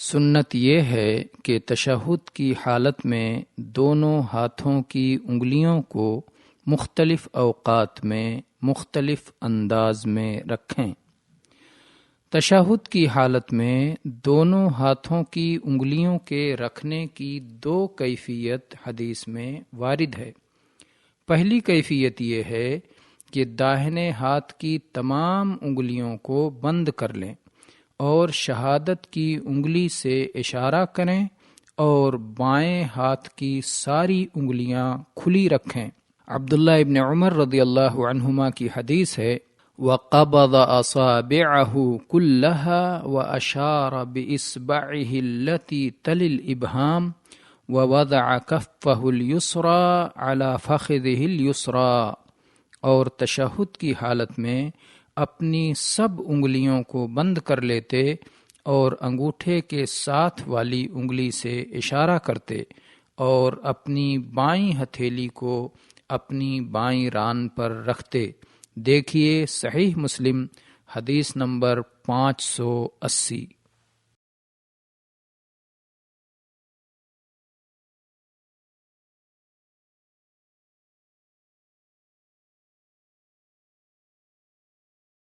سنت یہ ہے کہ تشہد کی حالت میں دونوں ہاتھوں کی انگلیوں کو مختلف اوقات میں مختلف انداز میں رکھیں۔ تشہد کی حالت میں دونوں ہاتھوں کی انگلیوں کے رکھنے کی دو کیفیت حدیث میں وارد ہے۔ پہلی کیفیت یہ ہے کہ داہنے ہاتھ کی تمام انگلیوں کو بند کر لیں اور شہادت کی انگلی سے اشارہ کریں اور بائیں ہاتھ کی ساری انگلیاں کھلی رکھیں۔ عبداللہ ابن عمر رضی اللہ عنہما کی حدیث ہے، وَقَبَضَ أَصَابِعَهُ كُلَّهَا وَأَشَارَ بِإِصْبَعِهِ الَّتِي تَلِي الْإِبْهَامِ وَوَضَعَ كَفَّهُ الْيُسْرَى عَلَى فَخِذِهِ الْيُسْرَى، اور تشہد کی حالت میں اپنی سب انگلیوں کو بند کر لیتے اور انگوٹھے کے ساتھ والی انگلی سے اشارہ کرتے اور اپنی بائیں ہتھیلی کو اپنی بائیں ران پر رکھتے۔ دیکھیے صحیح مسلم حدیث نمبر 580۔